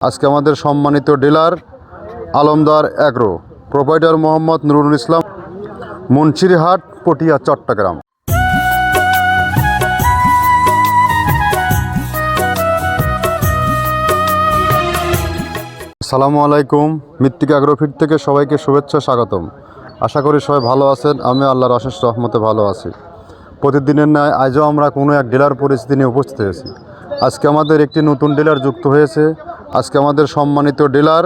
আজকে আমাদের সম্মানিত dealer Alamdar agro, proprietor Mohammad Nurul Islam, Munshirhat, Patiya, Chattogram. আসসালামু আলাইকুম। মৃত্তিকা অ্যাগ্রোফিট থেকে সবাইকে শুভেচ্ছা, স্বাগতম। আশা করি সবাই ভালো আছেন। আমি আল্লাহর অশেষ রহমতে ভালো আছি। প্রতিদিনের ন্যায় আজও আমরা কোনো এক ডিলার পরিস্থিতি নিয়ে উপস্থিত হয়েছি। আজকে আমাদের একটি নতুন ডিলার যুক্ত হয়েছে। আজকে আমাদের সম্মানিত dealer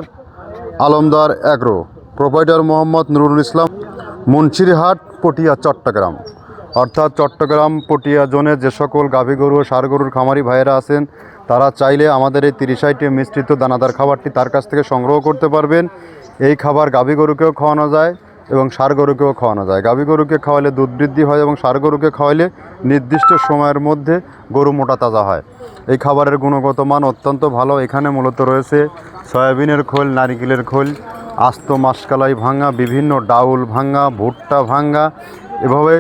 Alamdar agro, proprietor Mohammad Nurul Islam, Munshirhat, Patiya, Chattogram. অর্থাৎ চট্টগ্রাম পটিয়া জোনে যে সকল গাভী গরু ও ষাঁড় গরুর খামারি ভাইয়েরা আছেন, তারা চাইলে আমাদের এই 30 আইটেম মিশ্রিত দানাদার খাবারটি তার কাছ থেকে সংগ্রহ করতে পারবেন। এই খাবার গাভী গরুকেও খাওয়ানো যায় এবং ষাঁড় গরুকেও খাওয়ানো যায়। গাভী গরুকে খাওয়ালে দুধ বৃদ্ধি হয় এবং ষাঁড় গরুকে খাওয়ালে নির্দিষ্ট সময়ের মধ্যে গরু মোটা তাজা হয়। এই খাবারের গুণগত মান অত্যন্ত ভালো। এখানে মূলত রয়েছে সয়াবিনের খোল, নারিকেলের খোল, আস্ত মাসকালাই ভাঙা, বিভিন্ন ডাউল ভাঙা, ভুট্টা ভাঙা, এভাবে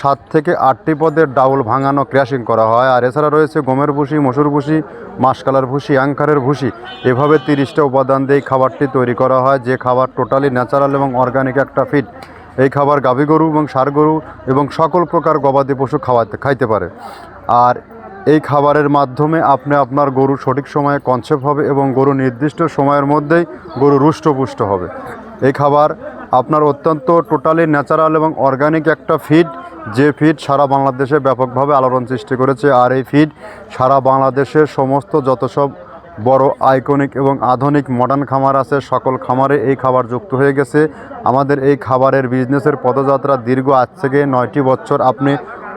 সাত থেকে 8টি পদের ডাউল ভাঙানো ক্র্যাশিং করা হয়। আর এছাড়া রয়েছে গমের ভুসি, মসুর ভুসি, মাসকালার ভুসি, অ্যাঙ্কারের ভুসি। এভাবে 30টা উপাদান দিয়ে খাবারটি তৈরি করা হয়, যে খাবার টোটালি ন্যাচারাল এবং অর্গানিক একটা ফিড। এই খাবার গাভী গরু এবং ষাঁড় গরু এবং সকল প্রকার গবাদি পশু খাইতে পারে। আর এই খাবারের মাধ্যমে আপনি আপনার গরু সঠিক সময়ে কনসেপ্ট হবে এবং গরু নির্দিষ্ট সময়ের মধ্যেই গরু রুষ্টপুষ্ট হবে। এই খাবার আপনার অত্যন্ত টোটালি ন্যাচারাল এবং অর্গানিক একটা ফিড, যে ফিড সারা বাংলাদেশে ব্যাপকভাবে আলোড়ন সৃষ্টি করেছে। আর এই ফিড সারা বাংলাদেশের সমস্ত যত সব বড় আইকনিক এবং আধুনিক মডার্ন খামার আছে, সকল খামারে এই খাবার যুক্ত হয়ে গেছে। আমাদের এই খাবারের বিজনেসের পদযাত্রা দীর্ঘ আজ থেকে 9টি বছর। আপনি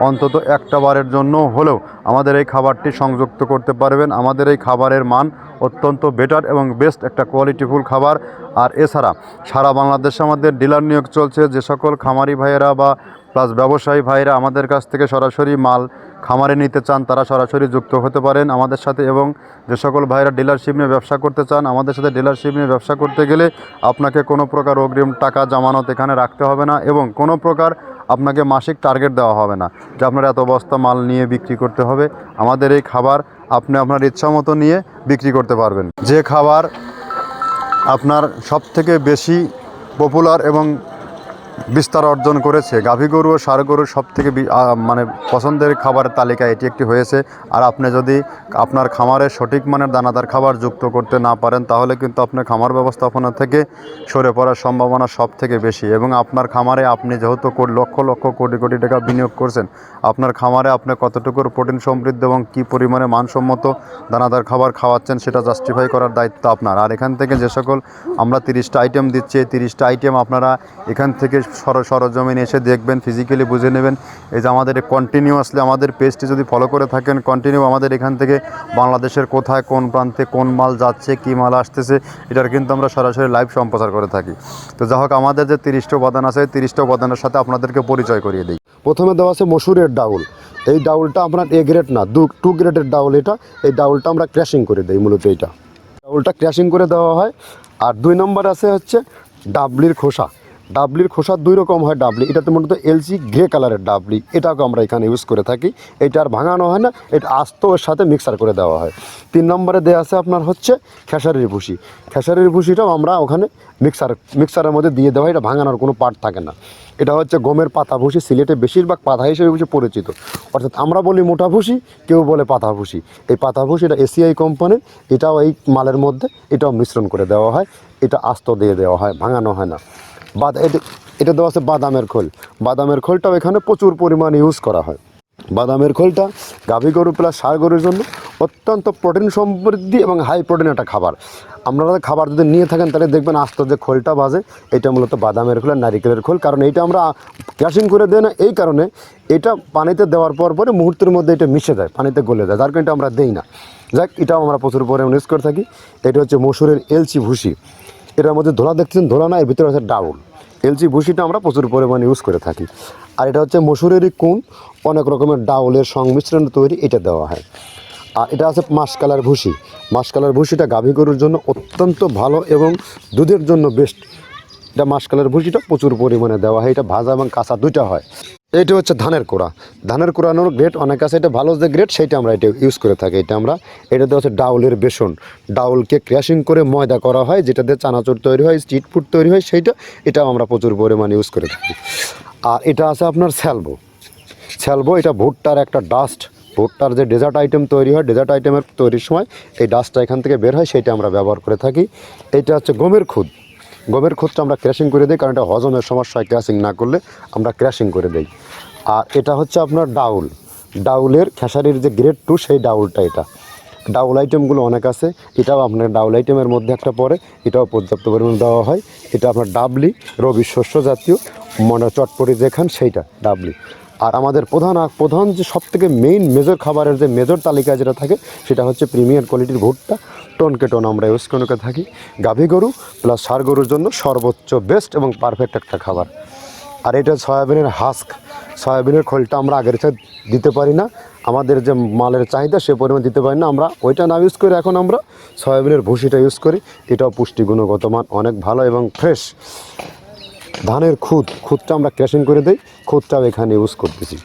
অন্তত একটা বারের জন্য হলেও আমাদের এই খাবারটি সংযুক্ত করতে পারবেন। আমাদের এই খাবারের মান অত্যন্ত বেটার এবং বেস্ট একটা কোয়ালিটিফুল খাবার। আর এছাড়া সারা বাংলাদেশে আমাদের ডিলার নিয়োগ চলছে। যে সকল খামারি ভাইয়েরা বা প্লাস ব্যবসায়ী ভাইয়েরা আমাদের কাছ থেকে সরাসরি মাল খামারে নিতে চান, তারা সরাসরি যুক্ত হতে পারেন আমাদের সাথে। এবং যে সকল ভাইয়েরা ডিলারশিপ নিয়ে ব্যবসা করতে চান, আমাদের সাথে ডিলারশিপ নিয়ে ব্যবসা করতে গেলে আপনাকে কোনো প্রকার অগ্রিম টাকা জামানত এখানে রাখতে হবে না এবং কোনো প্রকার আপনাকে মাসিক টার্গেট দেওয়া হবে না যে আপনার এত বস্তা মাল নিয়ে বিক্রি করতে হবে। আমাদের এই খাবার আপনি আপনার ইচ্ছা মতো নিয়ে বিক্রি করতে পারবেন। যে খাবার আপনার সবথেকে বেশি পপুলার এবং বিস্তার অর্জন করেছে গাভী গরু ও ষাঁড় গরুর সবথেকে মানে পছন্দের খাবারের তালিকায় এটি একটি হয়েছে। আর আপনি যদি আপনার খামারে সঠিক মানের দানাদার খাবার যুক্ত করতে না পারেন, তাহলে কিন্তু আপনার খামার ব্যবস্থাপনা থেকে সরে পড়ার সম্ভাবনা সব থেকে বেশি। এবং আপনার খামারে আপনি যেহেতু লক্ষ লক্ষ কোটি কোটি টাকা বিনিয়োগ করছেন, আপনার খামারে আপনি কতটুকুর প্রোটিন সমৃদ্ধ এবং কী পরিমাণে মানসম্মত দানাদার খাবার খাওয়াচ্ছেন সেটা জাস্টিফাই করার দায়িত্ব আপনার। আর এখান থেকে যে সকল আমরা 30টা আইটেম দিচ্ছি, এই 30টা আইটেম আপনারা এখান থেকে সরজমিনে এসে দেখবেন, ফিজিক্যালি বুঝে নেবেন। এই যে আমাদের কন্টিনিউয়াসলি আমাদের পেজটি যদি ফলো করে থাকেন, কন্টিনিউ আমাদের এখান থেকে বাংলাদেশের কোথায় কোন প্রান্তে কোন মাল যাচ্ছে, কী মাল আসতেছে, এটার কিন্তু আমরা সরাসরি লাইভ সম্প্রচার করে থাকি। তো যা হোক, আমাদের যে 30টা উপাদান আছে, এই 30টা উপাদানের সাথে আপনাদেরকে পরিচয় করিয়ে দিই। প্রথমে দেওয়া আছে মসুরের ডাউল। এই ডাউলটা আপনার এ গ্রেড না, 2 গ্রেডের ডাউল এটা। এই ডাউলটা আমরা ক্র্যাশিং করে দিই, মূলত এইটা ডাউলটা ক্র্যাশিং করে দেওয়া হয়। আর 2 নম্বর আছে হচ্ছে ডাবলির খোসা। ডাবলির খোসা 2 রকম হয় ডাবলি, এটাতে মূলত এলসি গ্রে কালারের ডাবলি, এটাকে আমরা এখানে ইউজ করে থাকি। এটা আর ভাঙানো হয় না, এটা আস্ত ওর সাথে মিক্সার করে দেওয়া হয়। 3 নম্বরে দেওয়া আছে আপনার হচ্ছে খেসারির ভুসি। খেসারির ভুসিটাও আমরা ওখানে মিক্সারের মধ্যে দিয়ে দেওয়া হয়, এটা ভাঙানোর কোনো পার্ট থাকে না। এটা হচ্ছে গমের পাতা ভুসি, সিলেটে বেশিরভাগ পাতা হিসেবে পরিচিত। অর্থাৎ আমরা বলি মোটা ভুসি, কেউ বলে পাতা ভুসি। এই পাতা ভুসি এটা এসিআই কোম্পানির, এটাও এই মালের মধ্যে এটাও মিশ্রণ করে দেওয়া হয়। এটা আস্ত দিয়ে দেওয়া হয়, ভাঙানো হয় না। এটা দেওয়া আছে বাদামের খোল। বাদামের খোলটাও এখানে প্রচুর পরিমাণে ইউজ করা হয়। বাদামের খোলটা গাভী গরু প্লাস ষাঁড় গরুর জন্য অত্যন্ত প্রোটিন সমৃদ্ধি এবং হাই প্রোটিন একটা খাবার। আপনারা খাবার যদি নিয়ে থাকেন তাহলে দেখবেন আস্ত যে খোলটা বাজে, এটা মূলত বাদামের খোল আর নারিকেলের খোল। কারণ এইটা আমরা ক্র্যাশিং করে দেয় না, এই কারণে এটা পানিতে দেওয়ার পরে মুহূর্তের মধ্যে এটা মিশে যায়, পানিতে গলে যায়, যার কারণে এটা আমরা দেই না। যাক, এটাও আমরা প্রচুর পরিমাণে ইউজ করে থাকি। এটা হচ্ছে মসুরের এলচি ভুসি। এটার মধ্যে ধোলা দেখছেন, ধোলা না, এর ভিতরে আছে ডাউল। এলচি ভুসিটা আমরা প্রচুর পরিমাণে ইউজ করে থাকি। আর এটা হচ্ছে মসুরেরই কুন, অনেক রকমের ডাউলের সংমিশ্রণ তৈরি, এটা দেওয়া হয়। আর এটা আছে মাসকালার ভুসি। মাসকালার ভুসিটা গাভী গরুর জন্য অত্যন্ত ভালো এবং দুধের জন্য বেস্ট। এটা মাসকালার ভুসিটা প্রচুর পরিমাণে দেওয়া হয়, এটা ভাজা এবং কাঁচা দুইটা হয়। এইটা হচ্ছে ধানের কোড়া। ধানের কোড়ানোর গ্রেড অনেক আছে, এটা ভালো যে গ্রেড সেইটা আমরা এটা ইউজ করে থাকি। এটাতে হচ্ছে ডাউলের বেসন, ডাউলকে ক্র্যাশিং করে ময়দা করা হয়, যেটাতে চানাচুর তৈরি হয়, স্ট্রিট ফুড তৈরি হয়, এটাও আমরা প্রচুর পরিমাণে ইউজ করে থাকি। আর এটা আছে আপনার স্যালবো, এটা ভুট্টার একটা ডাস্ট, ভুট্টার যে ডেজার্ট আইটেম তৈরি হয়, ডেজার্ট আইটেমের তৈরির সময় এই ডাস্টটা এখান থেকে বের হয়, সেইটা আমরা ব্যবহার করে থাকি। এটা হচ্ছে গমের খুদটা আমরা ক্র্যাশিং করে দিই, কারণ এটা হজমের সমস্যা হয়, ক্র্যাশিং না করলে আমরা ক্র্যাশিং করে দিই। আর এটা হচ্ছে আপনার ডাউলের খেসারির যে গ্রেড 2 সেই ডাউলটা। এটা ডাউল আইটেমগুলো অনেক আছে, এটাও আপনার ডাউল আইটেমের মধ্যে একটা পড়ে, এটাও পর্যাপ্ত পরিমাণে দেওয়া হয়। এটা আপনার ডাবলি, রবি শস্য জাতীয় মানে চটপটি যেখান সেইটা ডাবলি। আর আমাদের প্রধান যে সবথেকে মেইন মেজর খাবারের যে মেজর তালিকায় যেটা থাকে, সেটা হচ্ছে প্রিমিয়ার কোয়ালিটির ভুট্টা, টনকে টন আমরা ইউজ করে থাকি। গাভী গরু প্লাস ষাঁড় গরুর জন্য সর্বোচ্চ বেস্ট এবং পারফেক্ট একটা খাবার। আর এটা সয়াবিনের সয়াবিনের খোলটা আমরা আগের সাথে দিতে পারি না, আমাদের যে মালের চাহিদা সে পরিমাণ দিতে পারি না, আমরা ওইটা না ইউজ করে এখন আমরা সয়াবিনের ভুসিটা ইউজ করি। এটাও পুষ্টি গুণগত মান অনেক ভালো এবং ফ্রেশ। ধানের খুদটা আমরা ক্র্যাশিং করে দিই, খুদটাও এখানে ইউজ করতেছি।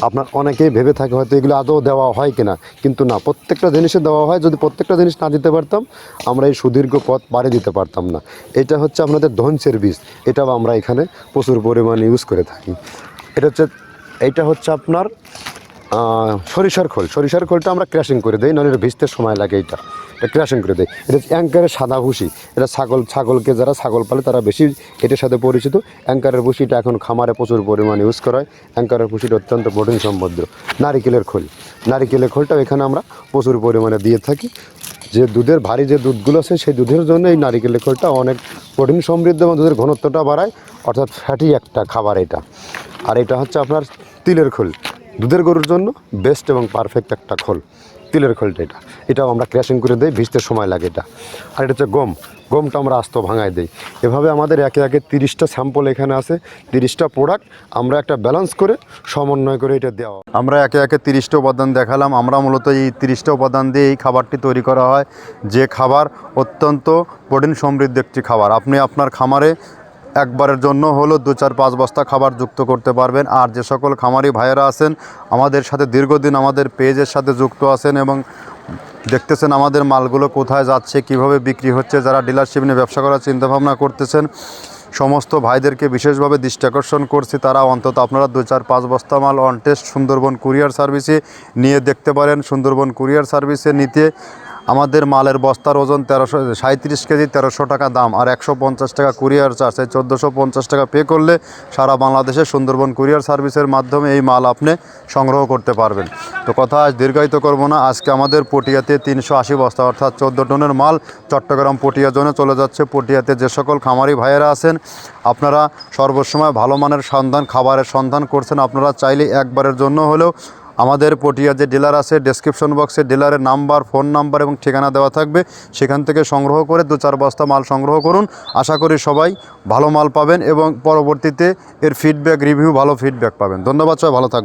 আপনার অনেকেই ভেবে থাকে হয়তো এগুলো আদৌ দেওয়া হয় কিনা, কিন্তু না, প্রত্যেকটা জিনিসে দেওয়া হয়। যদি প্রত্যেকটা জিনিস না দিতে পারতাম, আমরা এই সুদীর্ঘ পথ পাড়ি দিতে পারতাম না। এটা হচ্ছে আপনাদের ধনচের বীজ, এটাও আমরা এখানে প্রচুর পরিমাণে ইউজ করে থাকি। এইটা হচ্ছে আপনার সরিষার খোলটা আমরা ক্র্যাশিং করে দিই, নইলে ভিজতে সময় লাগে। এটা ক্র্যাশিং করে দেয়। এটা হচ্ছে অ্যাঙ্কারের সাদা ভুসি, এটা ছাগলকে যারা ছাগল পালে তারা বেশি এটার সাথে পরিচিত। অ্যাঙ্কারের ভুসিটা এখন খামারে প্রচুর পরিমাণে ইউজ করা হয়। অ্যাঙ্কারের ভুসিটা অত্যন্ত প্রোটিন সমৃদ্ধ। নারিকেলের খোলটাও এখানে আমরা প্রচুর পরিমাণে দিয়ে থাকি। যে দুধের ভারী যে দুধগুলো আছে, সেই দুধের জন্য এই নারিকেলের খোলটা অনেক প্রোটিন সমৃদ্ধ এবং দুধের ঘনত্বটা বাড়ায়, অর্থাৎ ফ্যাটি একটা খাবার এটা। আর এটা হচ্ছে আপনার তিলের খোল, দুধের গরুর জন্য বেস্ট এবং পারফেক্ট একটা খোল, তিলের খোলটা। এটাও আমরা ক্র্যাশিং করে দিই, ভিজতে সময় লাগে এটা। আর এটা হচ্ছে গমটা আমরা আস্ত ভাঙায় দিই। এভাবে আমাদের একে 30টা স্যাম্পল এখানে আছে, 30টা প্রোডাক্ট আমরা একটা ব্যালেন্স করে সমন্বয় করে এটা দেওয়া। আমরা একে 30টা উপাদান দেখালাম। আমরা মূলত এই 30টা উপাদান দিয়ে এই খাবারটি তৈরি করা হয়, যে খাবার অত্যন্ত প্রোটিন সমৃদ্ধ একটি খাবার। আপনি আপনার খামারে একবারের জন্য হলো 2-4-5 বস্তা খাবার যুক্ত করতে পারবেন। আর যে সকল খামারি ভাইয়েরা আছেন আমাদের সাথে দীর্ঘদিন আমাদের পেজের সাথে যুক্ত আছেন এবং দেখতেছেন আমাদের মালগুলো কোথায় যাচ্ছে, কিভাবে বিক্রি হচ্ছে, যারা ডিলারশিপ নিয়ে ব্যবসা করার চিন্তাভাবনা করতেছেন, সমস্ত ভাইদেরকে বিশেষভাবে দৃষ্টি আকর্ষণ করছি। তারা অন্তত আপনারা 2-4-5 বস্তা মাল অন টেস্ট সুন্দরবন কুরিয়ার সার্ভিসে নিয়ে দেখতে পারেন। সুন্দরবন কুরিয়ার সার্ভিসে নিতে আমাদের মালের বস্তার ওজন 37 কেজি 1300 টাকা দাম, আর 150 টাকা কুরিয়ার চার্জ। এই 1450 টাকা পে করলে সারা বাংলাদেশে সুন্দরবন কুরিয়ার সার্ভিসের মাধ্যমে এই মাল আপনি সংগ্রহ করতে পারবেন। তো কথা আজ দীর্ঘায়িত করব না। আজকে আমাদের পটিয়াতে 380 বস্তা অর্থাৎ 14 টনের মাল চট্টগ্রাম পটিয়া জোনে চলে যাচ্ছে। পটিয়াতে যে সকল খামারি ভাইয়েরা আছেন, আপনারা সর্বসময় ভালো মানের খাবারের সন্ধান করছেন, আপনারা চাইলে একবারের জন্য হলেও আমাদের পটিয়া যে ডিলার আছে, ডেসক্রিপশন বক্সে ডিলারের নাম্বার, ফোন নাম্বার এবং ঠিকানা দেওয়া থাকবে, সেখান থেকে সংগ্রহ করে 2-4 বস্তা মাল সংগ্রহ করুন। আশা করি সবাই ভালো মাল পাবেন এবং পরবর্তীতে এর ফিডব্যাক রিভিউ ভালো ফিডব্যাক পাবেন। ধন্যবাদ, সবাই ভালো থাকবেন।